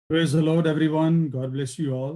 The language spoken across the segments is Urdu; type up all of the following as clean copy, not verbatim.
Praise the Lord everyone. God bless you all.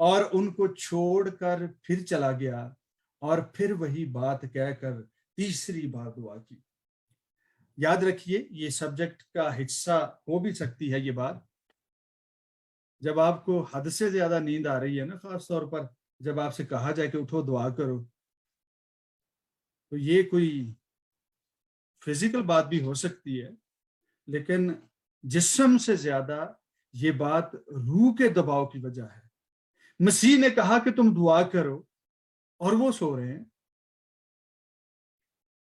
اور ان کو چھوڑ کر پھر چلا گیا اور پھر وہی بات کہہ کر تیسری بار دعا کی۔ یاد رکھیے یہ سبجیکٹ کا حصہ ہو بھی سکتی ہے یہ بات، جب آپ کو حد سے زیادہ نیند آ رہی ہے نا، خاص طور پر جب آپ سے کہا جائے کہ اٹھو دعا کرو، تو یہ کوئی فزیکل بات بھی ہو سکتی ہے، لیکن جسم سے زیادہ یہ بات روح کے دباؤ کی وجہ ہے۔ مسیح نے کہا کہ تم دعا کرو، اور وہ سو رہے ہیں،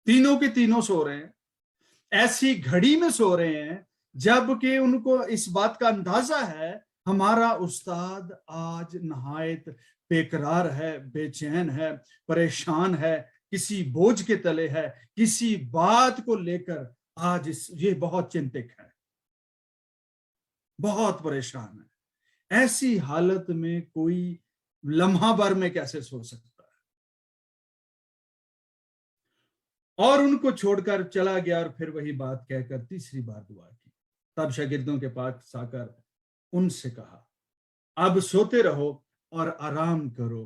تینوں کے تینوں سو رہے ہیں، ایسی گھڑی میں سو رہے ہیں جب کہ ان کو اس بات کا اندازہ ہے ہمارا استاد آج نہایت بے قرار ہے، بے چین ہے، پریشان ہے، کسی بوجھ کے تلے ہے، کسی بات کو لے کر آج یہ بہت چنتک ہے، بہت پریشان ہے۔ ایسی حالت میں کوئی لمحہ بھر میں کیسے سو سکتا ہے؟ اور ان کو چھوڑ کر چلا گیا اور پھر وہی بات کہہ کر تیسری بار دعا کی۔ تب شاگردوں کے پاس آ کر ان سے کہا، اب سوتے رہو اور آرام کرو،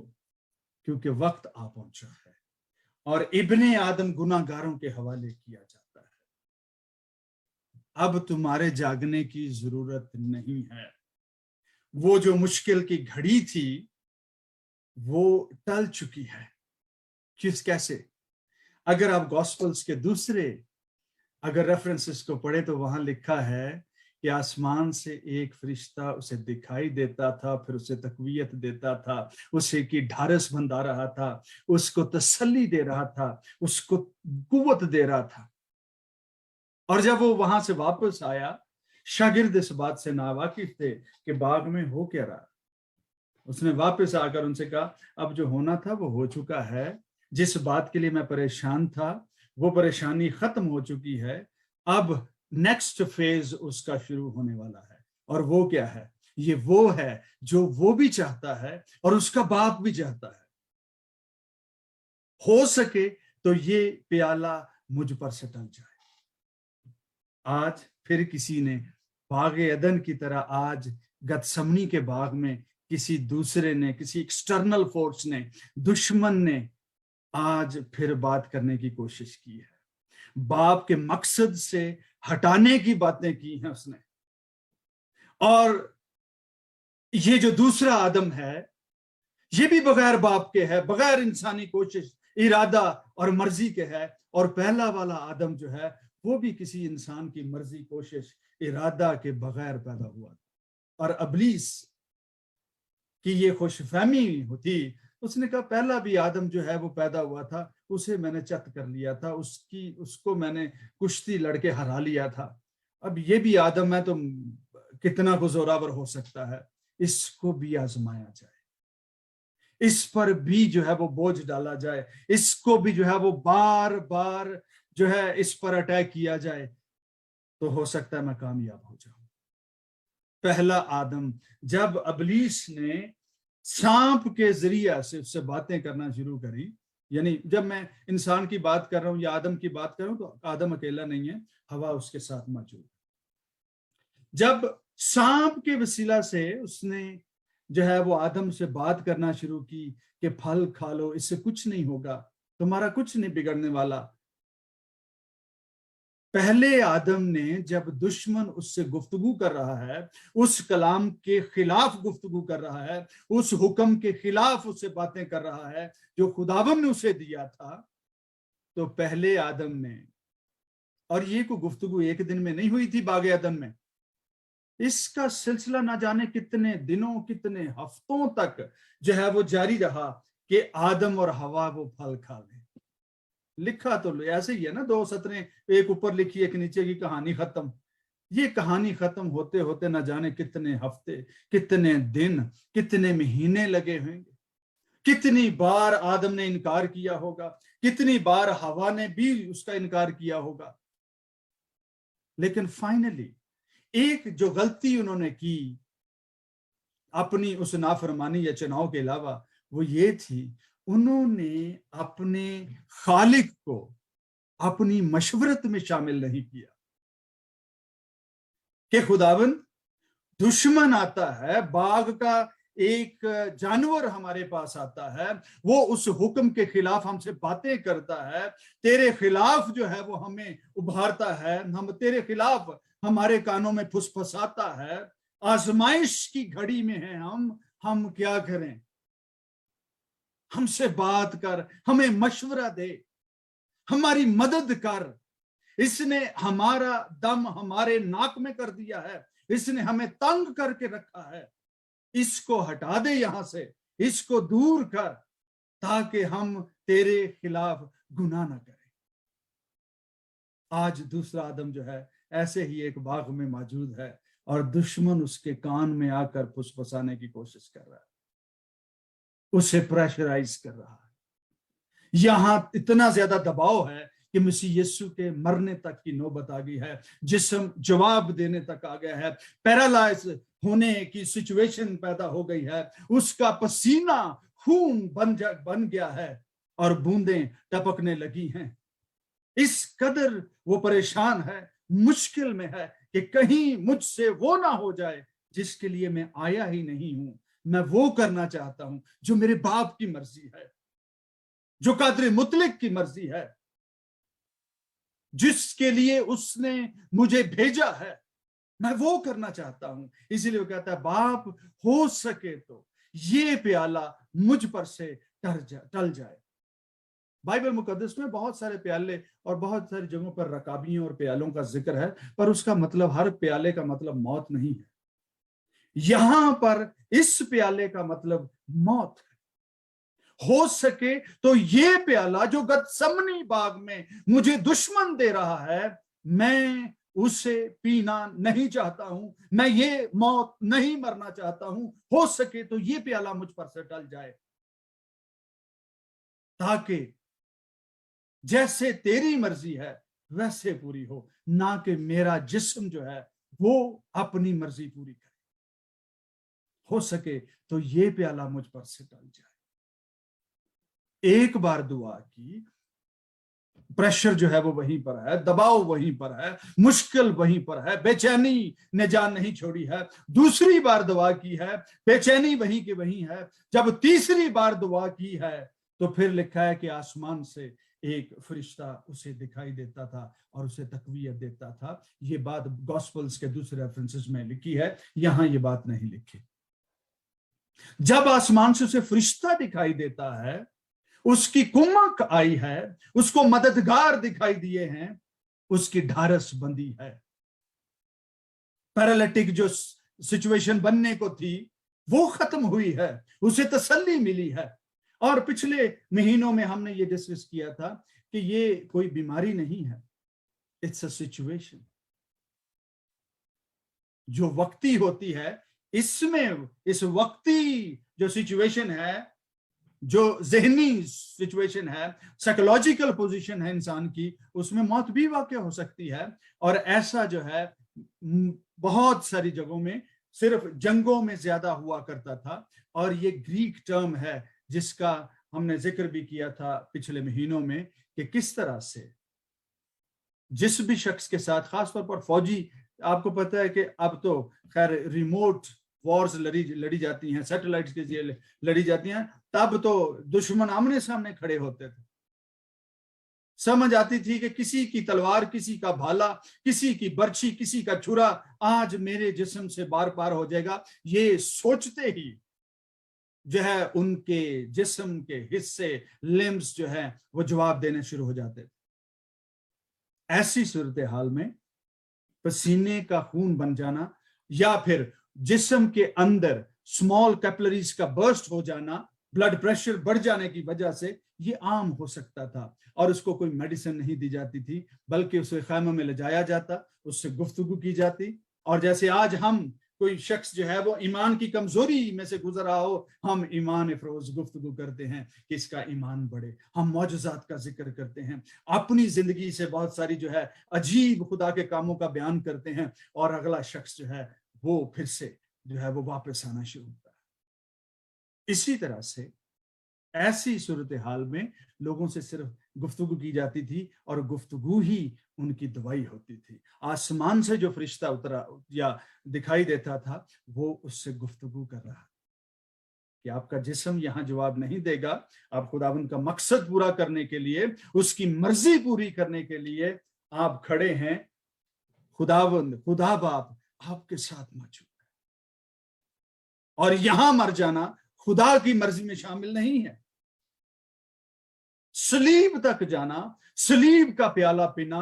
کیونکہ وقت آ پہنچا ہے اور ابن آدم گناہ گاروں کے حوالے کیا جاتا ہے۔ اب تمہارے جاگنے کی ضرورت نہیں ہے۔ وہ جو مشکل کی گھڑی تھی وہ ٹل چکی ہے۔ کیسے؟ اگر آپ گاسپلز کے دوسرے اگر ریفرنسز کو پڑھے تو وہاں لکھا ہے کہ آسمان سے ایک فرشتہ اسے دکھائی دیتا تھا، پھر اسے تقویت دیتا تھا، اسے کی ڈھارس بندھا رہا تھا، اس کو تسلی دے رہا تھا، اس کو قوت دے رہا تھا۔ اور جب وہ وہاں سے واپس آیا، شاگرد اس بات سے ناواقف تھے کہ باغ میں ہو کیا رہا۔ اس نے واپس آ کر ان سے کہا، اب جو ہونا تھا وہ ہو چکا ہے، جس بات کے لیے میں پریشان تھا وہ پریشانی ختم ہو چکی ہے، اب نیکسٹ فیز اس کا شروع ہونے والا ہے۔ اور وہ کیا ہے؟ یہ وہ ہے جو وہ بھی چاہتا ہے اور اس کا باپ بھی چاہتا ہے۔ ہو سکے تو یہ پیالہ مجھ پر سے ٹل جائے۔ آج پھر کسی نے باغ عدن کی طرح آج گتسمنی کے باغ میں کسی دوسرے نے، کسی ایکسٹرنل فورس نے، دشمن نے آج پھر بات کرنے کی کوشش کی ہے، باپ کے مقصد سے ہٹانے کی باتیں کی ہیں اس نے۔ اور یہ جو دوسرا آدم ہے یہ بھی بغیر باپ کے ہے، بغیر انسانی کوشش، ارادہ اور مرضی کے ہے، اور پہلا والا آدم جو ہے وہ بھی کسی انسان کی مرضی، کوشش، ارادہ کے بغیر پیدا ہوا۔ اور ابلیس کی یہ خوش فہمی ہوتی، اس نے کہا پہلا بھی آدم جو ہے وہ پیدا ہوا تھا، اسے میں نے چت کر لیا تھا، اس کو میں نے کشتی لڑ کے ہرا لیا تھا، اب یہ بھی آدم ہے تو کتنا کو زوراور ہو سکتا ہے، اس کو بھی آزمایا جائے، اس پر بھی جو ہے وہ بوجھ ڈالا جائے، اس کو بھی جو ہے وہ بار بار جو ہے اس پر اٹیک کیا جائے، تو ہو سکتا ہے میں کامیاب ہو جاؤں۔ پہلا آدم جب ابلیس نے سانپ کے ذریعہ سے اس سے باتیں کرنا شروع کری، یعنی جب میں انسان کی بات کر رہا ہوں یا آدم کی بات کر رہا ہوں تو آدم اکیلا نہیں ہے، ہوا اس کے ساتھ موجود ہے۔ جب سانپ کے وسیلہ سے اس نے جو ہے وہ آدم سے بات کرنا شروع کی کہ پھل کھا لو، اس سے کچھ نہیں ہوگا، تمہارا کچھ نہیں بگڑنے والا، پہلے آدم نے جب دشمن اس سے گفتگو کر رہا ہے، اس کلام کے خلاف گفتگو کر رہا ہے، اس حکم کے خلاف اس سے باتیں کر رہا ہے جو خداوند نے اسے دیا تھا، تو پہلے آدم نے، اور یہ کوئی گفتگو ایک دن میں نہیں ہوئی تھی باغ عدن میں، اس کا سلسلہ نہ جانے کتنے دنوں، کتنے ہفتوں تک جو ہے وہ جاری رہا کہ آدم اور حوا وہ پھل کھا لیں۔ لکھا تو ایسے ہی ہے نا، 2 سطریں، ایک اوپر لکھی ایک نیچے کی، کہانی ختم۔ یہ کہانی ختم ہوتے ہوتے نہ جانے کتنے ہفتے، کتنے دن، کتنے مہینے لگے ہوئیں گے، کتنی بار آدم نے انکار کیا ہوگا، کتنی بار حوا نے بھی اس کا انکار کیا ہوگا، لیکن فائنلی ایک جو غلطی انہوں نے کی اپنی اس نافرمانی یا چناؤ کے علاوہ، وہ یہ تھی انہوں نے اپنے خالق کو اپنی مشورت میں شامل نہیں کیا کہ خداوند دشمن آتا ہے، باغ کا ایک جانور ہمارے پاس آتا ہے, وہ اس حکم کے خلاف ہم سے باتیں کرتا ہے, تیرے خلاف جو ہے وہ ہمیں ابھارتا ہے, ہم تیرے خلاف ہمارے کانوں میں پھسپھساتا ہے, آزمائش کی گھڑی میں ہیں ہم کیا کریں؟ ہم سے بات کر, ہمیں مشورہ دے, ہماری مدد کر. اس نے ہمارا دم ہمارے ناک میں کر دیا ہے, اس نے ہمیں تنگ کر کے رکھا ہے, اس کو ہٹا دے یہاں سے, اس کو دور کر, تاکہ ہم تیرے خلاف گناہ نہ کریں. آج دوسرا آدم جو ہے ایسے ہی ایک باغ میں موجود ہے, اور دشمن اس کے کان میں آ کر پھسپھسانے کی کوشش کر رہا ہے, اسے پریشرائز کر رہا ہے. یہاں اتنا زیادہ دباؤ ہے کہ مسیح یسوع کے مرنے تک کی نوبت آ گئی ہے, جسم جواب دینے تک آ گیا ہے, پیرالائز ہونے کی سچویشن پیدا ہو گئی ہے, اس کا پسینہ خون بن گیا ہے اور بوندیں ٹپکنے لگی ہیں. اس قدر وہ پریشان ہے, مشکل میں ہے کہ کہیں مجھ سے وہ نہ ہو جائے جس کے لیے میں آیا ہی نہیں ہوں. میں وہ کرنا چاہتا ہوں جو میرے باپ کی مرضی ہے, جو قادر مطلق کی مرضی ہے, جس کے لیے اس نے مجھے بھیجا ہے. میں وہ کرنا چاہتا ہوں. اسی لیے وہ کہتا ہے, باپ ہو سکے تو یہ پیالہ مجھ پر سے ٹل جائے. بائبل مقدس میں بہت سارے پیالے اور بہت ساری جگہوں پر رکابیوں اور پیالوں کا ذکر ہے, پر اس کا مطلب ہر پیالے کا مطلب موت نہیں ہے. یہاں پر اس پیالے کا مطلب موت ہے. ہو سکے تو یہ پیالہ جو گتسمنی باغ میں مجھے دشمن دے رہا ہے, میں اسے پینا نہیں چاہتا ہوں, میں یہ موت نہیں مرنا چاہتا ہوں. ہو سکے تو یہ پیالہ مجھ پر سے ٹل جائے, تاکہ جیسے تیری مرضی ہے ویسے پوری ہو, نہ کہ میرا جسم جو ہے وہ اپنی مرضی پوری کرے. ہو سکے تو یہ پیالہ مجھ پر سے ٹل جائے. ایک بار دعا کی, پریشر جو ہے وہ وہیں پر ہے, دباؤ وہیں پر ہے, مشکل وہیں پر ہے, بے چینی نے جان نہیں چھوڑی ہے. دوسری بار دعا کی ہے, بے چینی وہیں کے وہیں ہے. جب تیسری بار دعا کی ہے تو پھر لکھا ہے کہ آسمان سے ایک فرشتہ اسے دکھائی دیتا تھا اور اسے تقویت دیتا تھا. یہ بات گاسپلز کے دوسرے ریفرنسز میں لکھی ہے, یہاں یہ بات نہیں لکھی. جب آسمان سے اسے فرشتہ دکھائی دیتا ہے, اس کی کمک آئی ہے, اس کو مددگار دکھائی دیے ہیں, اس کی ڈھارس بندی ہے. پیرالیٹک جو سچویشن بننے کو تھی وہ ختم ہوئی ہے, اسے تسلی ملی ہے. اور پچھلے مہینوں میں ہم نے یہ ڈسکس کیا تھا کہ یہ کوئی بیماری نہیں ہے, اٹس اے سچویشن جو وقتی ہوتی ہے. اس میں اس وقتی جو سچویشن ہے, جو ذہنی سچویشن ہے, سائیکولوجیکل پوزیشن ہے انسان کی, اس میں موت بھی واقع ہو سکتی ہے. اور ایسا جو ہے بہت ساری جگہوں میں صرف جنگوں میں زیادہ ہوا کرتا تھا. اور یہ گریک ٹرم ہے جس کا ہم نے ذکر بھی کیا تھا پچھلے مہینوں میں, کہ کس طرح سے جس بھی شخص کے ساتھ, خاص طور پر فوجی, آپ کو پتا ہے کہ اب تو خیر ریموٹ وارز لڑی جاتی ہیں, سیٹلائٹس کے ذریعے لڑی جاتی ہیں, تب تو دشمن آمنے سامنے کھڑے ہوتے تھے. سمجھ آتی تھی کہ کسی کی تلوار, کسی کا بھالا, کسی کی برچھی, کسی کا چھرا آج میرے جسم سے بار پار ہو جائے گا. یہ سوچتے ہی جو ہے ان کے جسم کے حصے, لمبس جو ہیں وہ جواب دینے شروع ہو جاتے تھے. ایسی صورتحال میں پسینے کا خون بن جانا یا پھر جسم کے اندر اسمال کیپلریز کا برسٹ ہو جانا, بلڈ پریشر بڑھ جانے کی وجہ سے یہ عام ہو سکتا تھا. اور اس کو کوئی میڈیسن نہیں دی جاتی تھی, بلکہ اسے خیموں میں لے جایا جاتا, اس سے گفتگو کی جاتی. اور جیسے آج ہم کوئی شخص جو ہے وہ ایمان کی کمزوری میں سے گزر رہا ہو, ہم ایمان افروز گفتگو کرتے ہیں کہ اس کا ایمان بڑھے, ہم معجزات کا ذکر کرتے ہیں, اپنی زندگی سے بہت ساری جو ہے عجیب خدا کے کاموں کا بیان کرتے ہیں, اور اگلا شخص جو ہے وہ پھر سے جو ہے وہ واپس آنا شروع ہوتا ہے. اسی طرح سے ایسی صورتحال میں لوگوں سے صرف گفتگو کی جاتی تھی, اور گفتگو ہی ان کی دوائی ہوتی تھی. آسمان سے جو فرشتہ اترا یا دکھائی دیتا تھا وہ اس سے گفتگو کر رہا. کہ آپ کا جسم یہاں جواب نہیں دے گا. آپ خداوند کا مقصد پورا کرنے کے لیے, اس کی مرضی پوری کرنے کے لیے آپ کھڑے ہیں. خداوند, خدا باپ آپ کے ساتھ موجود ہے. اور یہاں مر جانا خدا کی مرضی میں شامل نہیں ہے. صلیب تک جانا, صلیب کا پیالہ پینا,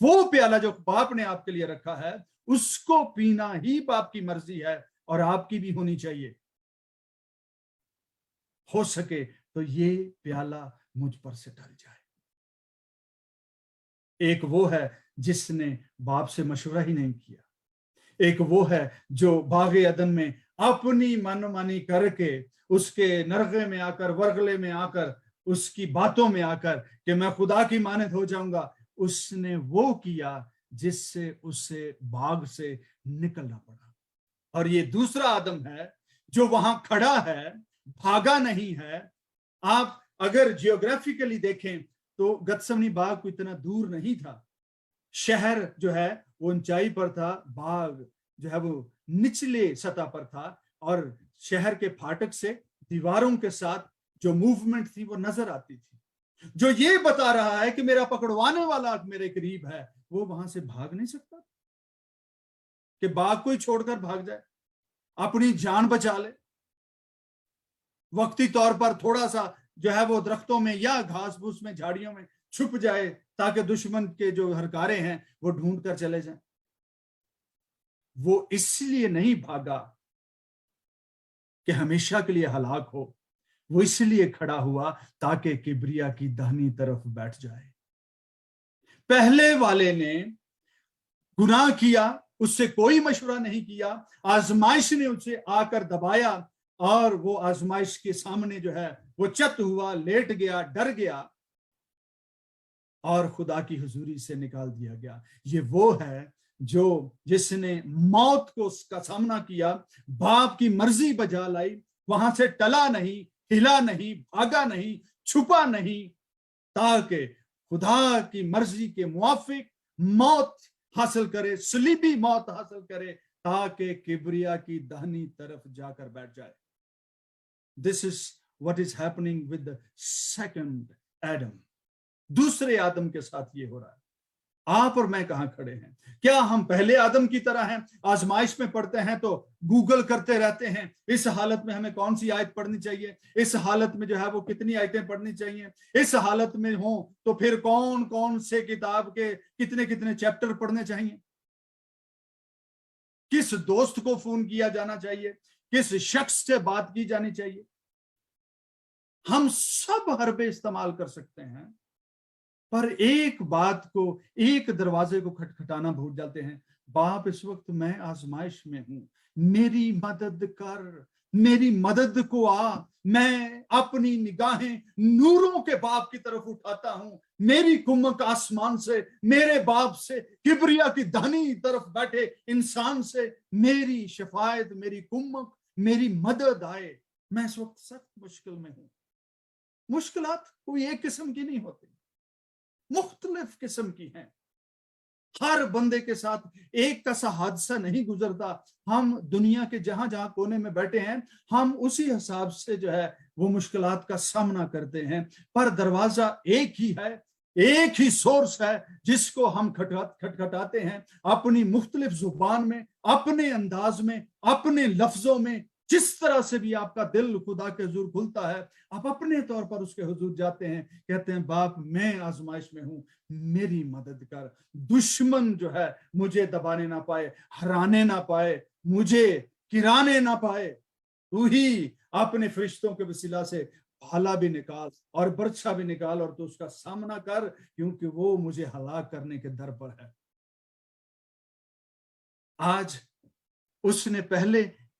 وہ پیالہ جو باپ نے آپ کے لیے رکھا ہے, اس کو پینا ہی باپ کی مرضی ہے اور آپ کی بھی ہونی چاہیے. ہو سکے تو یہ پیالہ مجھ پر سے ٹل جائے. ایک وہ ہے جس نے باپ سے مشورہ ہی نہیں کیا. ایک وہ ہے جو باغ عدن میں اپنی من مانی کر کے, اس کے نرغے میں آ کر, ورغلے میں آ کر, اس کی باتوں میں آ کر کہ میں خدا کی مانند ہو جاؤں گا, اس نے وہ کیا جس سے اسے باغ سے نکلنا پڑا. اور یہ دوسرا آدم ہے جو وہاں کھڑا ہے, بھاگا نہیں ہے. آپ اگر جیوگرافیکلی دیکھیں تو گتسمنی باغ کو اتنا دور نہیں تھا. شہر جو ہے وہ اونچائی پر تھا, باغ جو ہے وہ نچلے سطح پر تھا, اور شہر کے پھاٹک سے دیواروں کے ساتھ جو موومنٹ تھی وہ نظر آتی تھی. جو یہ بتا رہا ہے کہ میرا پکڑوانے والا میرے قریب ہے, وہ وہاں سے بھاگ نہیں سکتا کہ باغ کو ہی چھوڑ کر بھاگ جائے, اپنی جان بچا لے, وقتی طور پر تھوڑا سا جو ہے وہ درختوں میں یا گھاس پھوس میں, جھاڑیوں میں چھپ جائے تاکہ دشمن کے جو ہرکارے ہیں وہ ڈھونڈ کر چلے جائیں. وہ اس لیے نہیں بھاگا کہ ہمیشہ کے لیے ہلاک ہو, وہ اس لیے کھڑا ہوا تاکہ کبریا کی دہنی طرف بیٹھ جائے. پہلے والے نے گناہ کیا, اس سے کوئی مشورہ نہیں کیا, آزمائش نے اسے آ کر دبایا, اور وہ آزمائش کے سامنے جو ہے وہ چت ہوا, لیٹ گیا, ڈر گیا, اور خدا کی حضوری سے نکال دیا گیا. یہ وہ ہے جو جس نے موت کو کا سامنا کیا, باپ کی مرضی بجا لائی, وہاں سے ٹلا نہیں, ہلا نہیں, بھاگا نہیں, چھپا نہیں, تاکہ خدا کی مرضی کے موافق موت حاصل کرے, صلیبی موت حاصل کرے, تاکہ کبریا کی دہنی طرف جا کر بیٹھ جائے. This is what is happening with the second Adam. دوسرے آدم کے ساتھ یہ ہو رہا ہے. آپ اور میں کہاں کھڑے ہیں؟ کیا ہم پہلے آدم کی طرح ہیں؟ آزمائش میں پڑھتے ہیں تو گوگل کرتے رہتے ہیں, اس حالت میں ہمیں کون سی آیت پڑھنی چاہیے, اس حالت میں جو ہے وہ کتنی آیتیں پڑھنی چاہیے, اس حالت میں ہوں تو پھر کون کون سے کتاب کے کتنے کتنے چیپٹر پڑھنے چاہیے, کس دوست کو فون کیا جانا چاہیے, کس شخص سے بات کی جانی چاہیے. ہم سب حربے استعمال کر سکتے ہیں, پر ایک بات کو, ایک دروازے کو کھٹکھٹانا بھول جاتے ہیں. باپ اس وقت میں آزمائش میں ہوں, میری مدد کر, میری مدد کو آ. میں اپنی نگاہیں نوروں کے باپ کی طرف اٹھاتا ہوں, میری کمک آسمان سے, میرے باپ سے, کبریا کی دہنی طرف بیٹھے انسان سے میری شفاعت, میری کمک, میری مدد آئے. میں اس وقت سخت مشکل میں ہوں. مشکلات کوئی ایک قسم کی نہیں ہوتی, مختلف قسم کی ہیں. ہر بندے کے ساتھ ایک کا سا حادثہ نہیں گزرتا. ہم دنیا کے جہاں جہاں کونے میں بیٹھے ہیں, ہم اسی حساب سے جو ہے وہ مشکلات کا سامنا کرتے ہیں. پر دروازہ ایک ہی ہے, ایک ہی سورس ہے جس کو ہم کھٹکھٹاتے ہیں, اپنی مختلف زبان میں, اپنے انداز میں, اپنے لفظوں میں, جس طرح سے بھی آپ کا دل خدا کے حضور کھلتا ہے, آپ اپنے طور پر اس کے حضور جاتے ہیں, کہتے ہیں باپ میں آزمائش میں ہوں, میری مدد کر. دشمن جو ہے مجھے دبانے نہ پائے, ہرانے نہ پائے, مجھے گرانے نہ پائے. تو ہی اپنے فرشتوں کے وسیلہ سے بھالا بھی نکال اور برچھا بھی نکال, اور تو اس کا سامنا کر, کیونکہ وہ مجھے ہلاک کرنے کے در پر ہے. آج اس نے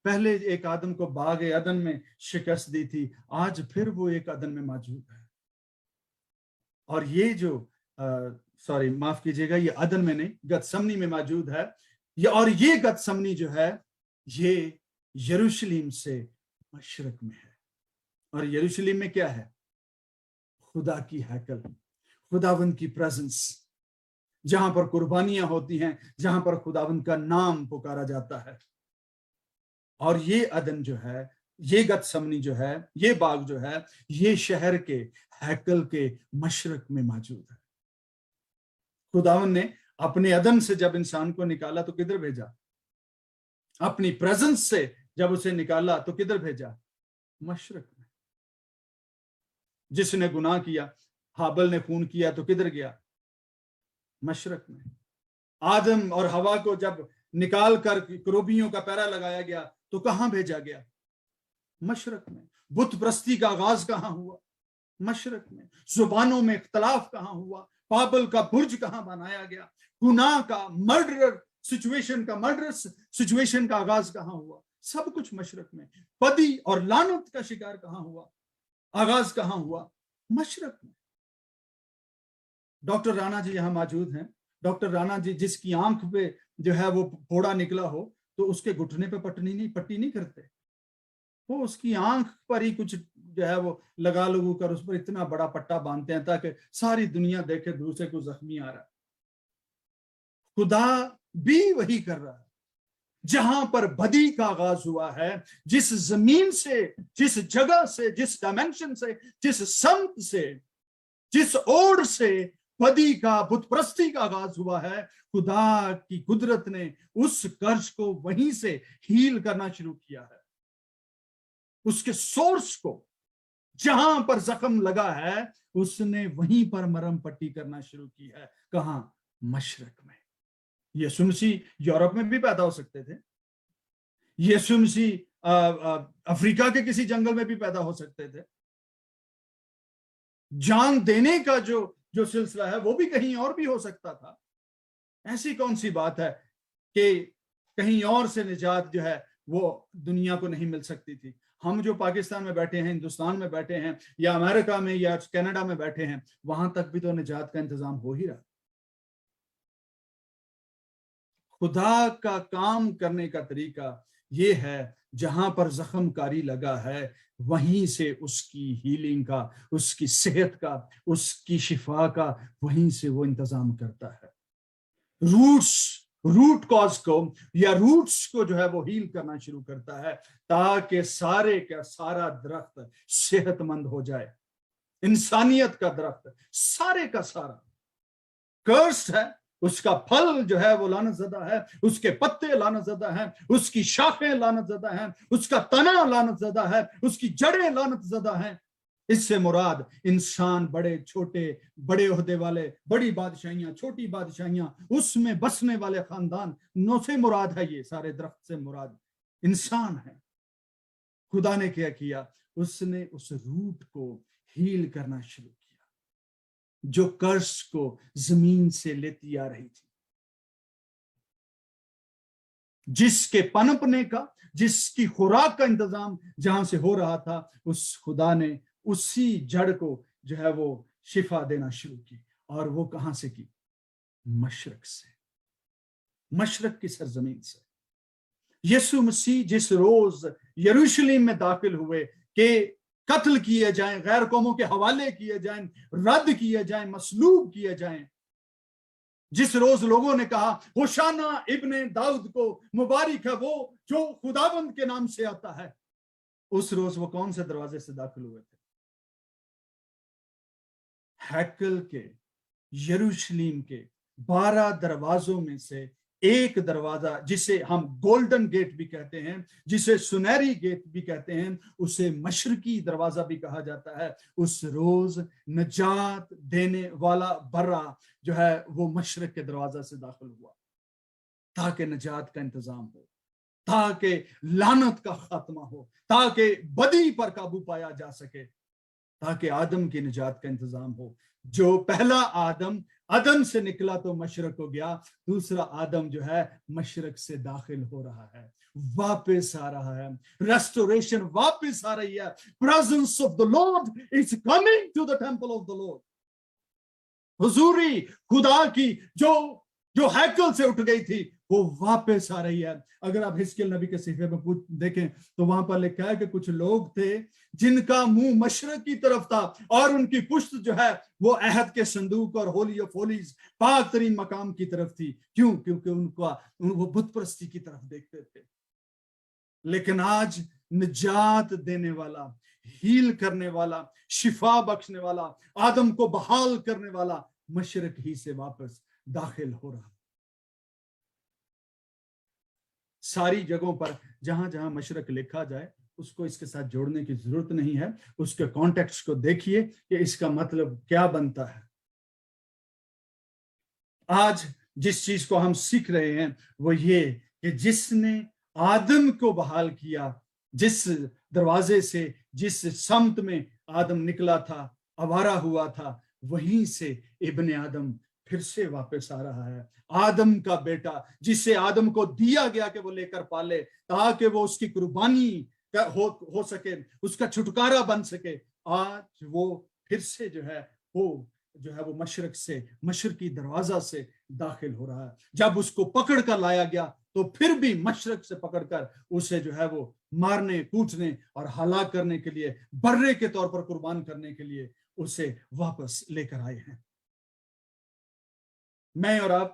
پہلے ایک آدم کو باغ عدن میں شکست دی تھی, آج پھر وہ ایک عدن میں موجود ہے. اور یہ جو معاف کیجیے گا, یہ عدن میں نہیں, گتسمنی میں موجود ہے. اور یہ گتسمنی جو ہے یہ یروشلم سے مشرق میں ہے. اور یروشلم میں کیا ہے؟ خدا کی ہیکل, خداوند کی پریزنس, جہاں پر قربانیاں ہوتی ہیں, جہاں پر خداوند کا نام پکارا جاتا ہے. اور یہ عدن جو ہے یہ گت سمنی جو ہے، یہ باغ جو ہے، یہ شہر کے ہیکل کے مشرق میں موجود ہے۔ خداوند نے اپنے عدن سے جب انسان کو نکالا تو کدھر بھیجا؟ اپنی پریزنس سے جب اسے نکالا تو کدھر بھیجا؟ مشرق میں۔ جس نے گناہ کیا، ہابل نے خون کیا، تو کدھر گیا؟ مشرق میں۔ آدم اور ہوا کو جب نکال کر کروبیوں کا پیرا لگایا گیا تو کہاں بھیجا گیا؟ مشرق میں۔ بت پرستی کا آغاز کہاں ہوا؟ مشرق میں۔ زبانوں میں اختلاف کہاں ہوا؟ بابل کا برج کہاں بنایا گیا؟ گناہ کا مرڈر سچویشن کا آغاز کہاں ہوا؟ سب کچھ مشرق میں۔ بدی اور لعنت کا شکار کہاں ہوا؟ آغاز کہاں ہوا؟ مشرق میں۔ ڈاکٹر رانا جی یہاں موجود ہیں۔ ڈاکٹر رانا جی جس کی آنکھ پہ جو ہے وہ پھوڑا نکلا ہو تو اس کے گھٹنے پہ پٹی نہیں کرتے، وہ اس کی آنکھ پر ہی کچھ جو ہے وہ لگا لگو کر اس پر اتنا بڑا پٹا باندھتے ہیں تاکہ ساری دنیا دیکھے دور سے کوئی زخمی آ رہا ہے۔ خدا بھی وہی کر رہا ہے۔ جہاں پر بدی کا آغاز ہوا ہے، جس زمین سے، جس جگہ سے، جس ڈائمینشن سے، جس سمت سے، جس اوڑ سے بدی کا، بت پرستی کا آغاز ہوا ہے، خدا کی قدرت نے اس قرض کو وہیں سے ہیل کرنا شروع کیا ہے۔ اس کے سورس کو، جہاں پر زخم لگا ہے، اس نے وہیں پر مرہم پٹی کرنا شروع کی ہے۔ کہاں؟ مشرق میں۔ یسوع مسیح یورپ میں بھی پیدا ہو سکتے تھے، یسوع مسیح افریقہ کے کسی جنگل میں بھی پیدا ہو سکتے تھے۔ جان دینے کا جو سلسلہ ہے وہ بھی کہیں اور بھی ہو سکتا تھا۔ ایسی کون سی بات ہے کہ کہیں اور سے نجات جو ہے وہ دنیا کو نہیں مل سکتی تھی؟ ہم جو پاکستان میں بیٹھے ہیں، ہندوستان میں بیٹھے ہیں، یا امریکہ میں یا کینیڈا میں بیٹھے ہیں، وہاں تک بھی تو نجات کا انتظام ہو ہی رہا۔ خدا کا کام کرنے کا طریقہ یہ ہے، جہاں پر زخم کاری لگا ہے وہیں سے اس کی ہیلنگ کا، اس کی صحت کا، اس کی شفا کا وہیں سے وہ انتظام کرتا ہے۔ روٹ کاز کو یا روٹس کو جو ہے وہ ہیل کرنا شروع کرتا ہے تاکہ سارے کا سارا درخت صحت مند ہو جائے۔ انسانیت کا درخت سارے کا سارا کرسڈ ہے، اس کا پھل جو ہے وہ لعنت زدہ ہے، اس کے پتے لعنت زدہ ہیں، اس کی شاخیں لعنت زدہ ہیں، اس کا تنا لعنت زدہ ہے، اس کی جڑیں لعنت زدہ ہیں۔ اس سے مراد انسان، بڑے چھوٹے، بڑے عہدے والے، بڑی بادشاہیاں، چھوٹی بادشاہیاں، اس میں بسنے والے خاندان، نو سے مراد ہے، یہ سارے درخت سے مراد انسان ہے۔ خدا نے کیا کیا؟ اس نے اس روٹ کو ہیل کرنا شروع کیا جو قرض کو زمین سے لیتی آ رہی تھی، جس کے پنپنے کا، جس کی خوراک کا انتظام جہاں سے ہو رہا تھا، اس خدا نے اسی جڑ کو جو ہے وہ شفا دینا شروع کی۔ اور وہ کہاں سے کی؟ مشرق سے، مشرق کی سرزمین سے۔ یسوع مسیح جس روز یروشلم میں داخل ہوئے کہ قتل کیے جائیں، غیر قوموں کے حوالے کیے جائیں، رد کیے جائیں، مصلوب کیے جائیں، جس روز لوگوں نے کہا ہوشانا ابن داؤد کو مبارک ہے وہ جو خداوند کے نام سے آتا ہے، اس روز وہ کون سے دروازے سے داخل ہوئے تھے؟ ہیکل کے، یروشلم کے 12 دروازوں میں سے ایک دروازہ، جسے ہم گولڈن گیٹ بھی کہتے ہیں، جسے سنہری گیٹ بھی کہتے ہیں، اسے مشرقی دروازہ بھی کہا جاتا ہے۔ اس روز نجات دینے والا برا جو ہے وہ مشرق کے دروازہ سے داخل ہوا تاکہ نجات کا انتظام ہو، تاکہ لعنت کا خاتمہ ہو، تاکہ بدی پر قابو پایا جا سکے، تاکہ آدم کی نجات کا انتظام ہو۔ جو پہلا آدم عدن سے نکلا تو مشرق ہو گیا، دوسرا آدم جو ہے مشرق سے داخل ہو رہا ہے، واپس آ رہا ہے، ریسٹوریشن واپس آ رہی ہے۔ presence of the Lord is coming to the temple of the Lord۔ حضوری خدا کی جو ہیکل سے اٹھ گئی تھی وہ واپس آ رہی ہے۔ اگر آپ حزقیل نبی کے صحیفے میں دیکھیں تو وہاں پر لکھا ہے کہ کچھ لوگ تھے جن کا منہ مشرق کی طرف تھا اور ان کی پشت جو ہے وہ عہد کے صندوق اور ہولی آف ہولیز، پاک ترین مقام کی طرف تھی۔ کیوں؟ کیونکہ وہ بت پرستی کی طرف دیکھتے تھے۔ لیکن آج نجات دینے والا, ہیل کرنے والا, شفا بخشنے والا, آدم کو بحال کرنے والا مشرق ہی سے واپس داخل ہو رہا. ساری جگہوں پر جہاں جہاں مشرق لکھا جائے اس کو اس کے ساتھ جوڑنے کی ضرورت نہیں ہے, اس کے کانٹیکسٹ کو دیکھیے کہ اس کا مطلب کیا بنتا ہے. آج جس چیز کو ہم سیکھ رہے ہیں وہ یہ کہ جس نے آدم کو بحال کیا, جس دروازے سے, جس سمت میں آدم نکلا تھا, آوارہ ہوا تھا, وہیں سے ابن آدم پھر سے واپس آ رہا ہے. آدم کا بیٹا جسے آدم کو دیا گیا کہ وہ لے کر پالے تاکہ وہ اس کی قربانی ہو سکے, اس کا چھٹکارا بن سکے, آج وہ پھر سے جو ہے وہ مشرق سے, مشرقی دروازہ سے داخل ہو رہا ہے. جب اس کو پکڑ کر لایا گیا تو پھر بھی مشرق سے پکڑ کر اسے جو ہے وہ مارنے, کوٹنے اور ہلاک کرنے کے لیے, برے کے طور پر قربان کرنے کے لیے اسے واپس لے کر آئے ہیں. میں اور آپ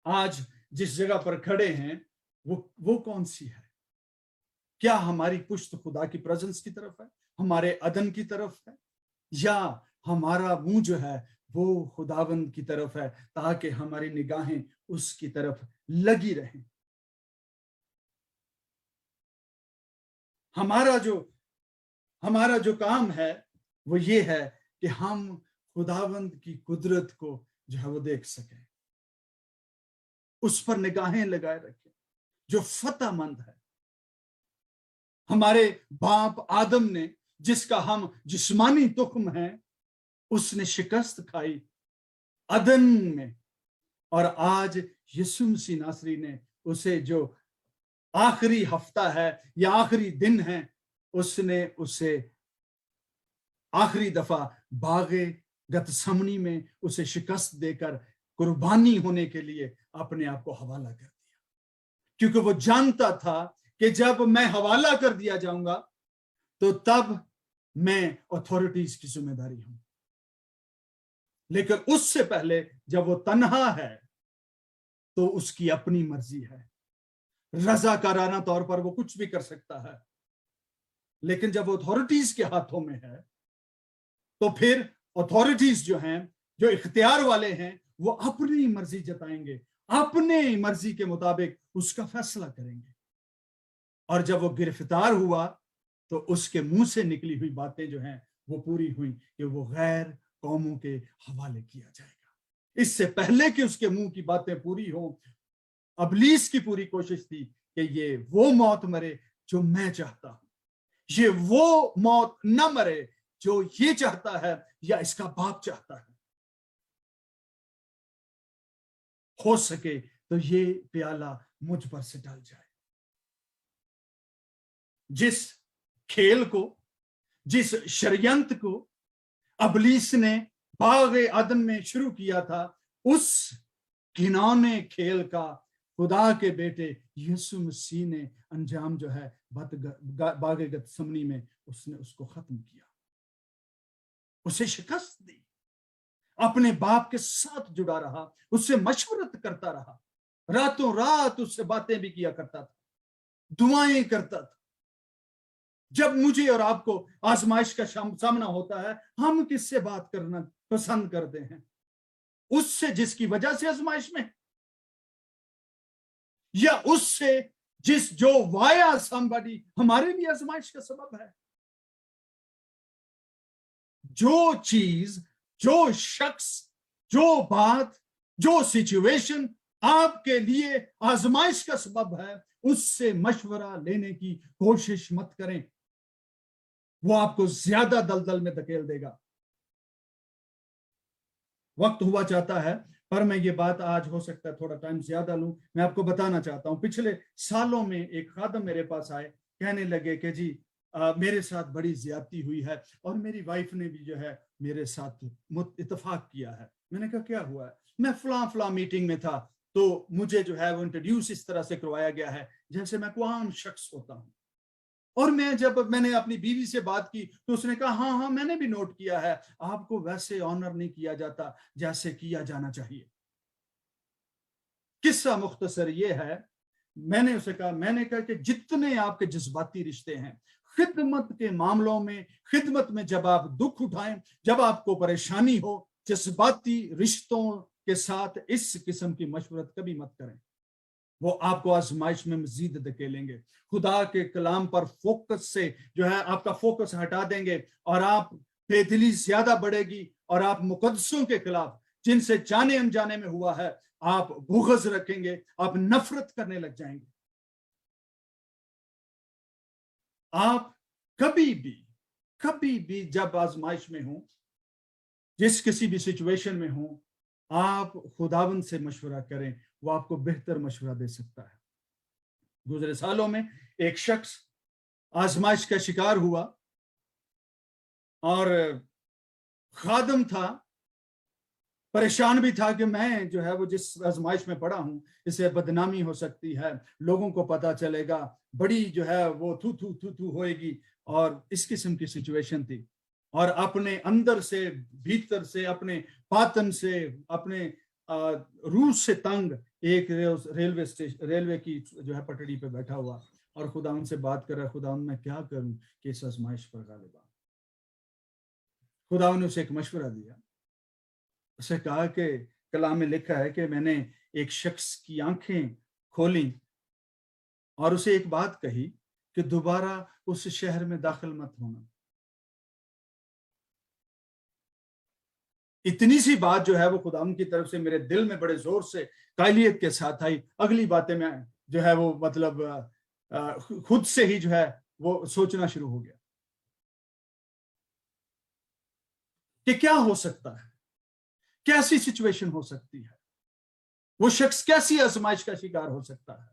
آج جس جگہ پر کھڑے ہیں وہ کون سی ہے؟ کیا ہماری پشت خدا کی پریزنس کی طرف ہے, ہمارے عدن کی طرف ہے, یا ہمارا منہ جو ہے وہ خداوند کی طرف ہے تاکہ ہماری نگاہیں اس کی طرف لگی رہیں؟ ہمارا جو کام ہے وہ یہ ہے کہ ہم خداوند کی قدرت کو جو ہے وہ دیکھ سکیں, اس پر نگاہیں لگائے رکھیں جو فتح مند ہے. ہمارے باپ آدم نے, جس کا ہم جسمانی تخم ہیں, اس نے شکست کھائی عدن میں, اور آج یسوع مسیح ناصری نے اسے جو آخری ہفتہ ہے یا آخری دن ہے, اس نے اسے آخری دفعہ باغ گتسمنی میں اسے شکست دے کر قربانی ہونے کے لیے اپنے آپ کو حوالہ کر دیا, کیونکہ وہ جانتا تھا کہ جب میں حوالہ کر دیا جاؤں گا تو تب میں اتھارٹیز کی ذمہ داری ہوں. لیکن اس سے پہلے جب وہ تنہا ہے تو اس کی اپنی مرضی ہے, رضاکارانہ طور پر وہ کچھ بھی کر سکتا ہے. لیکن جب وہ اتھارٹیز کے ہاتھوں میں ہے تو پھر اتھارٹیز جو ہیں, جو اختیار والے ہیں, وہ اپنی مرضی جتائیں گے, اپنے مرضی کے مطابق اس کا فیصلہ کریں گے. اور جب وہ گرفتار ہوا تو اس کے منہ سے نکلی ہوئی باتیں جو ہیں وہ پوری ہوئی کہ وہ غیر قوموں کے حوالے کیا جائے گا. اس سے پہلے کہ اس کے منہ کی باتیں پوری ہوں, ابلیس کی پوری کوشش تھی کہ یہ وہ موت مرے جو میں چاہتا ہوں, یہ وہ موت نہ مرے جو یہ چاہتا ہے یا اس کا باپ چاہتا ہے. ہو سکے تو یہ پیالہ مجھ پر سے ڈال جائے. جس کھیل کو, جس شریعت کو ابلیس نے باغ عدن میں شروع کیا تھا, اس گھناؤنے کھیل کا خدا کے بیٹے یسوع مسیح نے انجام جو ہے باغ گتسمنی میں اس نے اس کو ختم کیا, اسے شکست دی, اپنے باپ کے ساتھ جڑا رہا, اس سے مشورت کرتا رہا, راتوں رات اس سے باتیں بھی کیا کرتا تھا, دعائیں کرتا تھا. جب مجھے اور آپ کو آزمائش کا سامنا ہوتا ہے, ہم کس سے بات کرنا پسند کرتے ہیں؟ اس سے جس کی وجہ سے آزمائش میں, یا اس سے جو وایا somebody ہمارے لیے آزمائش کا سبب ہے؟ جو چیز, جو شخص, جو بات, جو سچویشن آپ کے لیے آزمائش کا سبب ہے, اس سے مشورہ لینے کی کوشش مت کریں, وہ آپ کو زیادہ دلدل میں دھکیل دے گا. وقت ہوا چاہتا ہے پر میں یہ بات آج ہو سکتا ہے تھوڑا ٹائم زیادہ لوں. میں آپ کو بتانا چاہتا ہوں, پچھلے سالوں میں ایک خادم میرے پاس آئے, کہنے لگے کہ جی میرے ساتھ بڑی زیادتی ہوئی ہے اور میری وائف نے بھی جو ہے میرے ساتھ اتفاق کیا ہے. میں نے کہا کیا ہوا ہے؟ میں فلاں میٹنگ میں تھا تو مجھے جو ہے وہ انٹروڈیوس اس طرح سے کروایا گیا ہے جیسے میں کوئی عام شخص ہوتا ہوں. اور جب میں نے اپنی بیوی سے بات کی تو اس نے کہا ہاں میں نے بھی نوٹ کیا ہے, آپ کو ویسے آنر نہیں کیا جاتا جیسے کیا جانا چاہیے. قصہ مختصر یہ ہے میں نے اسے کہا، میں نے کہا کہ جتنے آپ کے جذباتی رشتے ہیں، خدمت کے معاملوں میں، خدمت میں جب آپ دکھ اٹھائیں، جب آپ کو پریشانی ہو، جذباتی رشتوں کے ساتھ اس قسم کی مشورت کبھی مت کریں، وہ آپ کو آزمائش میں مزید دھکیلیں گے۔ خدا کے کلام پر فوکس سے جو ہے آپ کا فوکس ہٹا دیں گے، اور آپ بے دلی زیادہ بڑھے گی، اور آپ مقدسوں کے خلاف جن سے جانے انجانے میں ہوا ہے آپ بغض رکھیں گے، آپ نفرت کرنے لگ جائیں گے۔ آپ کبھی بھی جب آزمائش میں ہوں، جس کسی بھی سچویشن میں ہوں، آپ خداوند سے مشورہ کریں، وہ آپ کو بہتر مشورہ دے سکتا ہے۔ گزرے سالوں میں ایک شخص آزمائش کا شکار ہوا، اور خادم تھا، پریشان بھی تھا کہ میں جو ہے وہ جس آزمائش میں پڑا ہوں اسے بدنامی ہو سکتی ہے، لوگوں کو پتا چلے گا، بڑی جو ہے وہ تھو ہوئے گی، اور اس قسم کی سچویشن تھی۔ اور اپنے اندر سے، بھیتر سے، اپنے باطن سے، اپنے روح سے تنگ ایک ریلوے کی جو ہے پٹڑی پہ بیٹھا ہوا، اور خداوند سے بات کر رہا ہے، خداوند میں کیا کروں کہ اس آزمائش پر غالب آؤں۔ خداوند نے اسے ایک مشورہ دیا، اسے کہا کہ کلام میں لکھا ہے کہ میں نے ایک شخص کی آنکھیں کھولیں اور اسے ایک بات کہی کہ دوبارہ اس شہر میں داخل مت ہونا۔ اتنی سی بات جو ہے وہ خداوند کی طرف سے میرے دل میں بڑے زور سے قائلیت کے ساتھ آئی۔ اگلی باتیں میں جو ہے وہ مطلب خود سے ہی جو ہے وہ سوچنا شروع ہو گیا کہ کیا ہو سکتا ہے، کیسی سچویشن ہو سکتی ہے، وہ شخص کیسی آزمائش کا شکار ہو سکتا ہے۔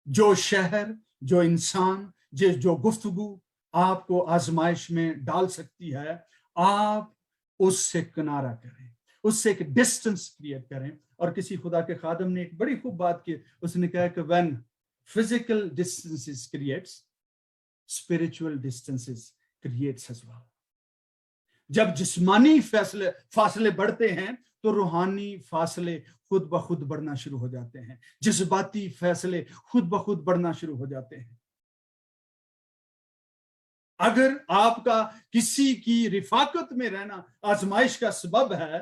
جو شہر، جو انسان، جو گفتگو آپ کو آزمائش میں ڈال سکتی ہے، آپ اس سے کنارہ کریں، اس سے ایک ڈسٹنس کریٹ کریں۔ اور کسی خدا کے خادم نے ایک بڑی خوب بات کی، اس نے کہا کہ when physical distances creates spiritual distances creates as well۔ جب جسمانی فاصلے بڑھتے ہیں تو روحانی فاصلے خود بخود بڑھنا شروع ہو جاتے ہیں، جذباتی فاصلے خود بخود بڑھنا شروع ہو جاتے ہیں۔ اگر آپ کا کسی کی رفاقت میں رہنا آزمائش کا سبب ہے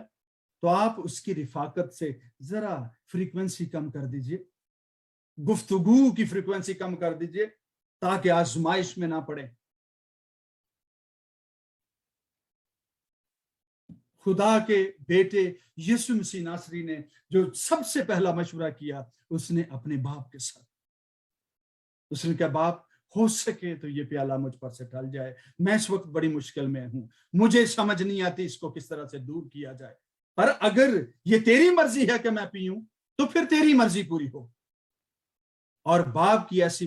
تو آپ اس کی رفاقت سے ذرا فریکوینسی کم کر دیجئے، گفتگو کی فریکوینسی کم کر دیجئے تاکہ آزمائش میں نہ پڑے۔ خدا کے بیٹے یسوع مسیح ناصری نے جو سب سے پہلا مشورہ کیا، اس نے اپنے باپ کے ساتھ، اس نے کہا باپ ہو سکے تو یہ پیالہ مجھ پر سے ٹل جائے، میں اس وقت بڑی مشکل میں ہوں، مجھے سمجھ نہیں آتی اس کو کس طرح سے دور کیا جائے، پر اگر یہ تیری مرضی ہے کہ میں پیوں تو پھر تیری مرضی پوری ہو۔ اور باپ کی ایسی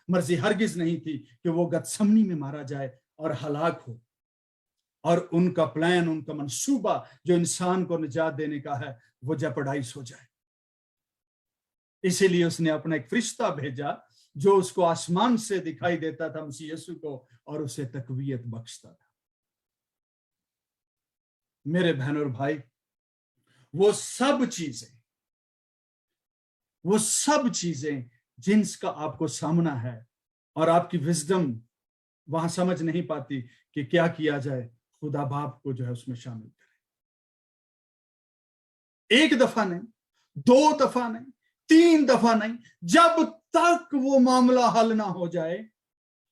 مرضی ہرگز نہیں تھی کہ وہ گتسمنی میں مارا جائے اور ہلاک ہو، اور ان کا پلان، ان کا منصوبہ جو انسان کو نجات دینے کا ہے وہ جیپرڈائز ہو جائے۔ اسی لیے اس نے اپنا ایک فرشتہ بھیجا جو اس کو آسمان سے دکھائی دیتا تھا، مسیح یسوع کو، اور اسے تقویت بخشتا تھا۔ میرے بہن اور بھائی، وہ سب چیزیں جن کا آپ کو سامنا ہے اور آپ کی وزڈم وہاں سمجھ نہیں پاتی کہ کیا کیا جائے، خدا باپ کو جو ہے اس میں شامل کرے۔ ایک دفعہ نہیں، دو دفعہ نہیں، تین دفعہ نہیں، جب تک وہ معاملہ حل نہ ہو جائے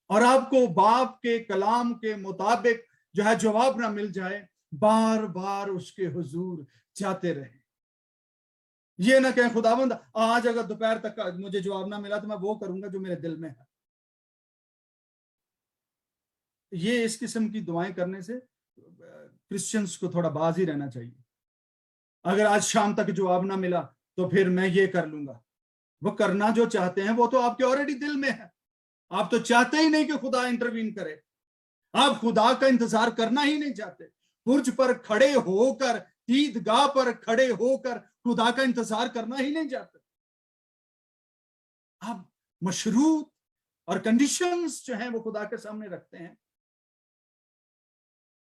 اور آپ کو باپ کے کلام کے مطابق جو ہے جواب نہ مل جائے، بار بار اس کے حضور جاتے رہیں۔ یہ نہ کہیں خداوند آج اگر دوپہر تک مجھے جواب نہ ملا تو میں وہ کروں گا جو میرے دل میں ہے۔ یہ اس قسم کی دعائیں کرنے سے کرسچنز کو تھوڑا باز ہی رہنا چاہیے۔ اگر آج شام تک جواب نہ ملا تو پھر میں یہ کر لوں گا۔ وہ کرنا جو چاہتے ہیں وہ تو آپ کے آلریڈی دل میں ہے، آپ تو چاہتے ہی نہیں کہ خدا انٹروین کرے، آپ خدا کا انتظار کرنا ہی نہیں چاہتے۔ برج پر کھڑے ہو کر، عیدگاہ پر کھڑے ہو کر خدا کا انتظار کرنا ہی نہیں چاہتے۔ آپ مشروط اور کنڈیشنز جو ہیں وہ خدا کے سامنے رکھتے ہیں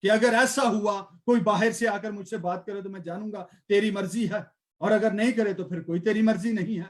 کہ اگر ایسا ہوا، کوئی باہر سے آ کر مجھ سے بات کرے تو میں جانوں گا تیری مرضی ہے، اور اگر نہیں کرے تو پھر کوئی تیری مرضی نہیں ہے۔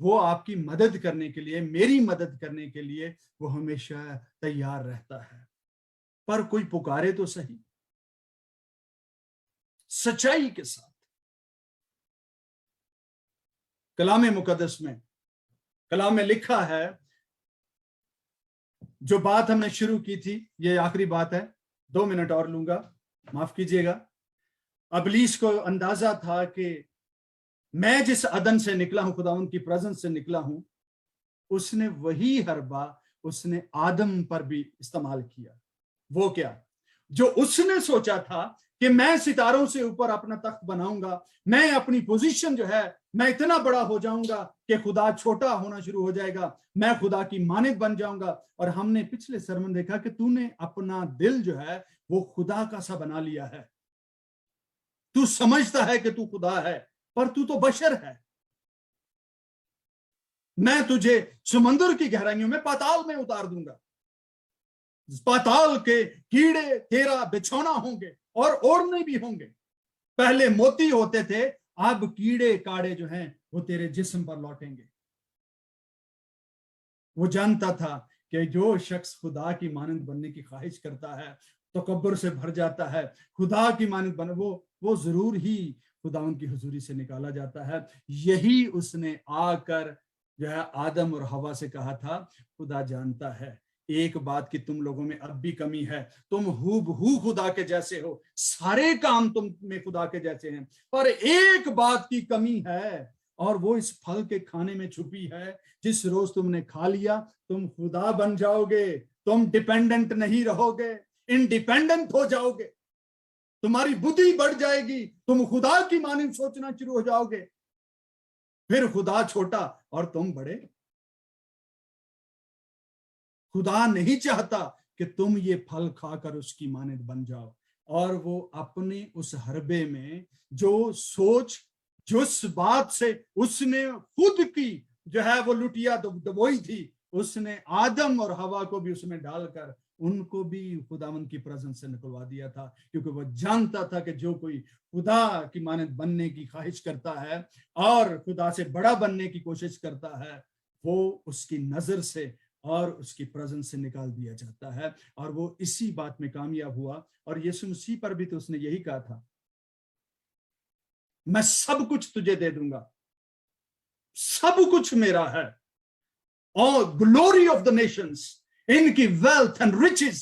وہ آپ کی مدد کرنے کے لیے, میری مدد کرنے کے لیے وہ ہمیشہ تیار رہتا ہے. پر کوئی پکارے تو صحیح, سچائی کے ساتھ. کلام مقدس میں, کلام میں لکھا ہے, جو بات ہم نے شروع کی تھی, یہ آخری بات ہے, 2 منٹ اور لوں گا, معاف کیجئے گا. ابلیس کو اندازہ تھا کہ میں جس عدن سے نکلا ہوں, خداوند کی پریزنس سے نکلا ہوں, اس نے وہی حربہ اس نے آدم پر بھی استعمال کیا. وہ کیا؟ جو اس نے سوچا تھا کہ میں ستاروں سے اوپر اپنا تخت بناؤں گا, میں اپنی پوزیشن جو ہے میں اتنا بڑا ہو جاؤں گا کہ خدا چھوٹا ہونا شروع ہو جائے گا, میں خدا کی مانند بن جاؤں گا. اور ہم نے پچھلے سرمن دیکھا کہ تو نے اپنا دل جو ہے وہ خدا کا سا بنا لیا ہے. تو سمجھتا ہے کہ تو خدا ہے, پر تو بشر ہے. میں تجھے سمندر کی گہرائیوں میں, پاتال میں اتار دوں گا. پاتال کے کیڑے تیرا بچھونا ہوں گے اور اوڑھنے بھی ہوں گے. پہلے موتی ہوتے تھے, اب کیڑے کاڑے جو ہیں وہ تیرے جسم پر لوٹیں گے. وہ جانتا تھا کہ جو شخص خدا کی مانند بننے کی خواہش کرتا ہے, تکبر سے بھر جاتا ہے, خدا کی مانند بن, وہ ضرور ہی خدا ان کی حضوری سے نکالا جاتا ہے. یہی اس نے آ کر جو ہے آدم اور حوا سے کہا تھا, خدا جانتا ہے ایک بات کی تم لوگوں میں اب بھی کمی ہے, تم ہو بہو خدا کے جیسے ہو, سارے کام تم میں خدا کے جیسے ہیں, پر ایک بات کی کمی ہے, اور وہ اس پھل کے کھانے میں چھپی ہے. جس روز تم نے کھا لیا تم خدا بن جاؤ گے, تم ڈیپینڈنٹ نہیں رہو گے, انڈیپینڈنٹ ہو جاؤ گے, تمہاری بدھی بڑھ جائے گی, تم خدا کی مانند سوچنا شروع ہو جاؤ گے. پھر خدا چھوٹا اور تم بڑے. خدا نہیں چاہتا کہ تم یہ پھل کھا کر اس کی مانند بن جاؤ. اور وہ اپنے اس حربے میں جو سوچ, جس بات سے اس نے خود کی جو ہے وہ لٹیا دبوئی تھی, اس نے آدم اور حوا کو بھی اس میں ڈال کر ان کو بھی خداوند کی پریزنس سے نکلوا دیا تھا. کیونکہ وہ جانتا تھا کہ جو کوئی خدا کی مانند بننے کی خواہش کرتا ہے اور خدا سے بڑا بننے کی کوشش کرتا ہے, وہ اس کی نظر سے اور اس کی پریزنس سے نکال دیا جاتا ہے. اور وہ اسی بات میں کامیاب ہوا. اور یسوع مسیح پر بھی تو اس نے یہی کہا تھا, میں سب کچھ تجھے دے دوں گا, سب کچھ میرا ہے, اور گلوری آف دا نیشنز, ان کی ویلتھ اینڈ riches,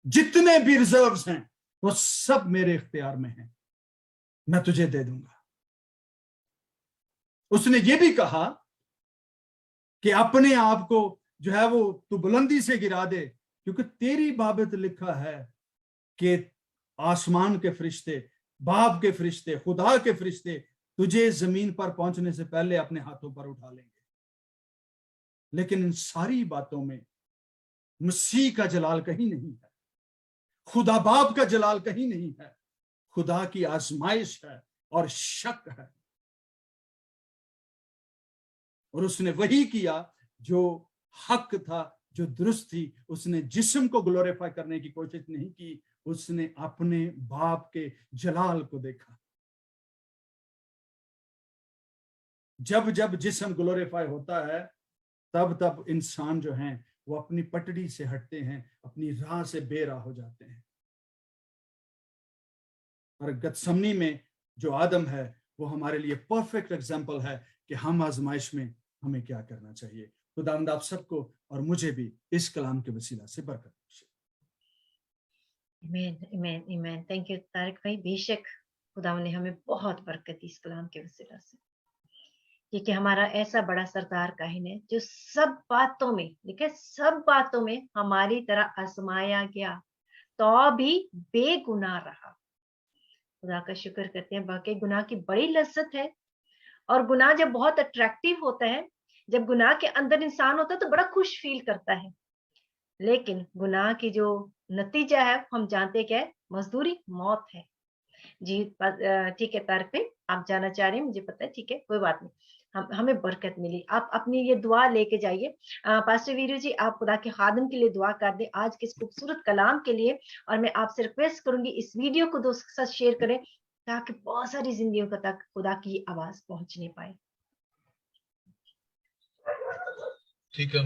جتنے بھی ریزروز ہیں وہ سب میرے اختیار میں ہیں, میں تجھے دے دوں گا. اس نے یہ بھی کہا کہ اپنے آپ کو جو ہے وہ تو بلندی سے گرا دے, کیونکہ تیری بابت لکھا ہے کہ آسمان کے فرشتے, باپ کے فرشتے, خدا کے فرشتے تجھے زمین پر پہنچنے سے پہلے اپنے ہاتھوں پر اٹھا لیں گے. لیکن ان ساری باتوں میں مسیح کا جلال کہیں نہیں ہے, خدا باپ کا جلال کہیں نہیں ہے, خدا کی آزمائش ہے اور شک ہے. اور اس نے وہی کیا جو حق تھا, جو درست تھی. اس نے جسم کو گلوریفائی کرنے کی کوشش نہیں کی, اس نے اپنے باپ کے جلال کو دیکھا. جب جب جسم گلوریفائی ہوتا ہے تب تب انسان جو ہیں وہ اپنی پٹڑی سے ہٹتے ہیں, اپنی راہ سے بے راہ ہو جاتے ہیں. اور گتسمنی میں جو آدم ہے وہ ہمارے لیے پرفیکٹ ایگزامپل ہے کہ ہم آزمائش میں ہمیں کیا کرنا چاہیے. خداوند آپ سب کو اور مجھے بھی اس کلام کے وسیلہ سے برکت بخشے. Amen amen amen. Thank you Tariq بھائی. بے شک خدا نے ہمیں بہت برکت دی اس کلام کے وسیلہ سے, کیونکہ ہمارا ایسا بڑا سردار کاہن ہے جو سب باتوں میں, دیکھیں سب باتوں میں ہماری طرح آزمایا گیا تو بھی بے گناہ رہا. خدا کا شکر کرتے ہیں. باقی گناہ کی بڑی لذت ہے, اور گناہ جب بہت اٹریکٹیو ہوتا ہے, جب گناہ کے اندر انسان ہوتا ہے تو بڑا خوش فیل کرتا ہے. لیکن گناہ کی جو نتیجہ ہے ہم جانتے کیا ہے, مزدوری موت ہے. جی ٹھیک ہے طارق بھائی, آپ جانا چاہ رہے ہیں مجھے پتا ہے, ٹھیک ہے کوئی بات نہیں, ہمیں برکت ملی. آپ اپنی یہ دعا لے کے جائیے. پاسٹر ویرو جی آپ خدا کے خادم کے لیے دعا کر دیں آج کے اس خوبصورت کلام کے لیے. اور میں آپ سے ریکویسٹ کروں گی اس ویڈیو کو دوستوں کے ساتھ شیئر کریں تاکہ بہت ساری زندگیوں تک خدا کی آواز پہنچنے پائے. ٹھیک ہے